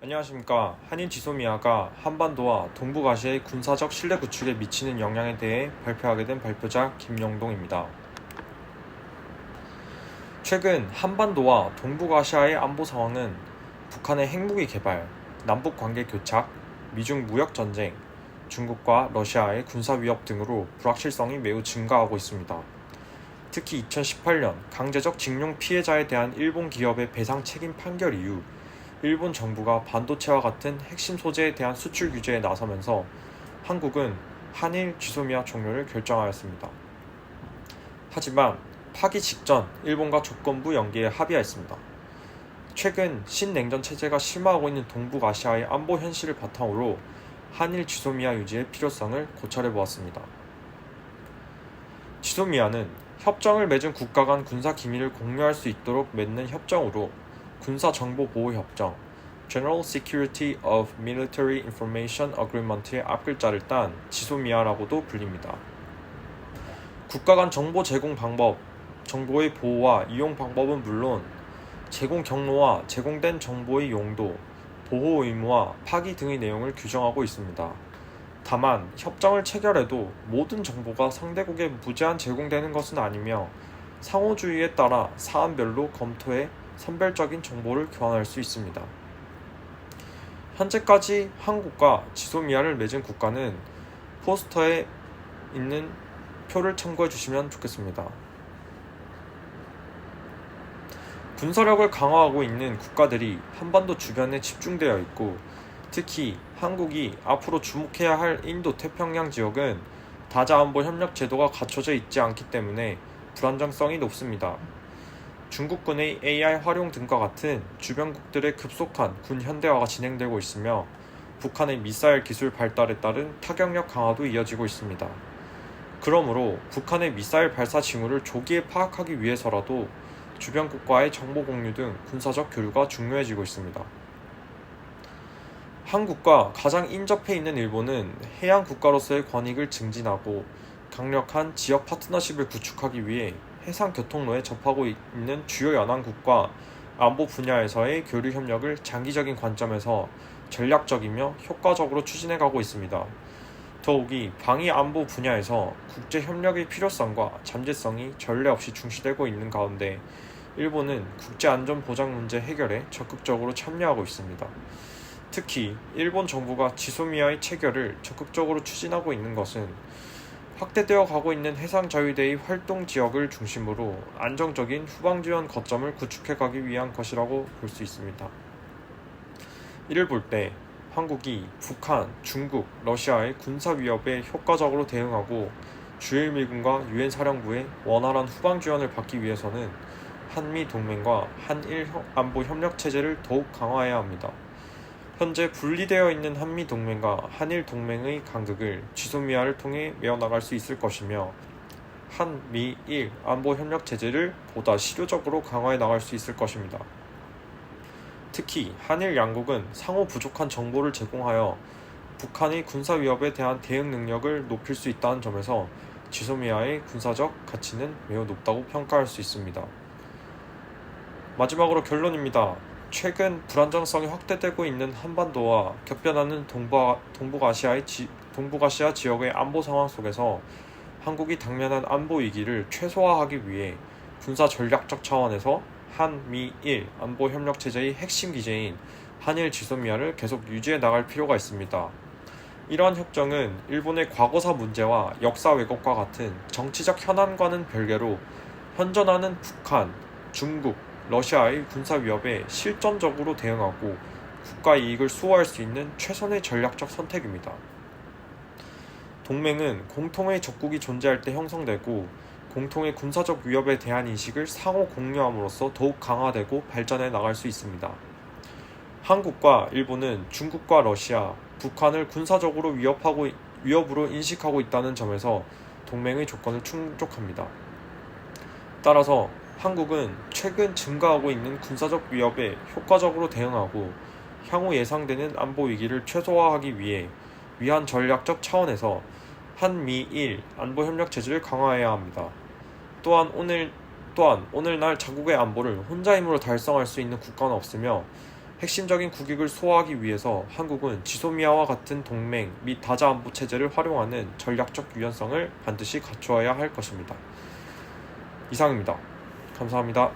안녕하십니까. 한일 지소미아가 한반도와 동북아시아의 군사적 신뢰 구축에 미치는 영향에 대해 발표하게 된 발표자 김영동입니다. 최근 한반도와 동북아시아의 안보 상황은 북한의 핵무기 개발, 남북 관계 교착, 미중 무역 전쟁, 중국과 러시아의 군사 위협 등으로 불확실성이 매우 증가하고 있습니다. 특히 2018년 강제적 징용 피해자에 대한 일본 기업의 배상 책임 판결 이후 일본 정부가 반도체와 같은 핵심 소재에 대한 수출 규제에 나서면서 한국은 한일 지소미아 종료를 결정하였습니다. 하지만 파기 직전 일본과 조건부 연기에 합의하였습니다. 최근 신냉전 체제가 심화하고 있는 동북아시아의 안보 현실을 바탕으로 한일 지소미아 유지의 필요성을 고찰해 보았습니다. 지소미아는 협정을 맺은 국가 간 군사 기밀을 공유할 수 있도록 맺는 협정으로 군사정보보호협정 General Security of Military Information Agreement의 앞글자를 딴 지소미아라고도 불립니다. 국가 간 정보 제공 방법, 정보의 보호와 이용 방법은 물론 제공 경로와 제공된 정보의 용도, 보호 의무와 파기 등의 내용을 규정하고 있습니다. 다만 협정을 체결해도 모든 정보가 상대국에 무제한 제공되는 것은 아니며 상호주의에 따라 사안별로 검토해 선별적인 정보를 교환할 수 있습니다. 현재까지 한국과 지소미아를 맺은 국가는 포스터에 있는 표를 참고해 주시면 좋겠습니다. 군사력을 강화하고 있는 국가들이 한반도 주변에 집중되어 있고 특히 한국이 앞으로 주목해야 할 인도 태평양 지역은 다자안보 협력 제도가 갖춰져 있지 않기 때문에 불안정성이 높습니다. 중국군의 AI 활용 등과 같은 주변국들의 급속한 군 현대화가 진행되고 있으며 북한의 미사일 기술 발달에 따른 타격력 강화도 이어지고 있습니다. 그러므로 북한의 미사일 발사 징후를 조기에 파악하기 위해서라도 주변국과의 정보 공유 등 군사적 교류가 중요해지고 있습니다. 한국과 가장 인접해 있는 일본은 해양 국가로서의 권익을 증진하고 강력한 지역 파트너십을 구축하기 위해 해상 교통로에 접하고 있는 주요 연안국과 안보 분야에서의 교류 협력을 장기적인 관점에서 전략적이며 효과적으로 추진해가고 있습니다. 더욱이 방위 안보 분야에서 국제 협력의 필요성과 잠재성이 전례 없이 중시되고 있는 가운데 일본은 국제 안전 보장 문제 해결에 적극적으로 참여하고 있습니다. 특히 일본 정부가 지소미아의 체결을 적극적으로 추진하고 있는 것은 확대되어 가고 있는 해상자위대의 활동 지역을 중심으로 안정적인 후방 지원 거점을 구축해 가기 위한 것이라고 볼 수 있습니다. 이를 볼 때 한국이 북한, 중국, 러시아의 군사 위협에 효과적으로 대응하고 주일미군과 유엔 사령부의 원활한 후방 지원을 받기 위해서는 한미 동맹과 한일 안보 협력 체제를 더욱 강화해야 합니다. 현재 분리되어 있는 한미 동맹과 한일 동맹의 간극을 지소미아를 통해 메어나갈 수 있을 것이며 한미일 안보 협력 체제를 보다 실효적으로 강화해 나갈 수 있을 것입니다. 특히 한일 양국은 상호 부족한 정보를 제공하여 북한의 군사 위협에 대한 대응 능력을 높일 수 있다는 점에서 지소미아의 군사적 가치는 매우 높다고 평가할 수 있습니다. 마지막으로 결론입니다. 최근 불안정성이 확대되고 있는 한반도와 격변하는 동북아시아 지역의 안보 상황 속에서 한국이 당면한 안보 위기를 최소화하기 위해 군사 전략적 차원에서 한미일 안보 협력 체제의 핵심 기제인 한일 지소미아를 계속 유지해 나갈 필요가 있습니다. 이러한 협정은 일본의 과거사 문제와 역사 왜곡과 같은 정치적 현안과는 별개로 현존하는 북한, 중국, 러시아의 군사 위협에 실전적으로 대응하고 국가 이익을 수호할 수 있는 최선의 전략적 선택입니다. 동맹은 공통의 적국이 존재할 때 형성되고 공통의 군사적 위협에 대한 인식을 상호 공유함으로써 더욱 강화되고 발전해 나갈 수 있습니다. 한국과 일본은 중국과 러시아, 북한을 군사적으로 위협으로 인식하고 있다는 점에서 동맹의 조건을 충족합니다. 따라서 한국은 최근 증가하고 있는 군사적 위협에 효과적으로 대응하고 향후 예상되는 안보 위기를 최소화하기 위한 전략적 차원에서 한미일 안보 협력 체제를 강화해야 합니다. 또한 오늘날 자국의 안보를 혼자 힘으로 달성할 수 있는 국가는 없으며 핵심적인 국익을 소화하기 위해서 한국은 지소미아와 같은 동맹 및 다자안보 체제를 활용하는 전략적 유연성을 반드시 갖추어야 할 것입니다. 이상입니다. 감사합니다.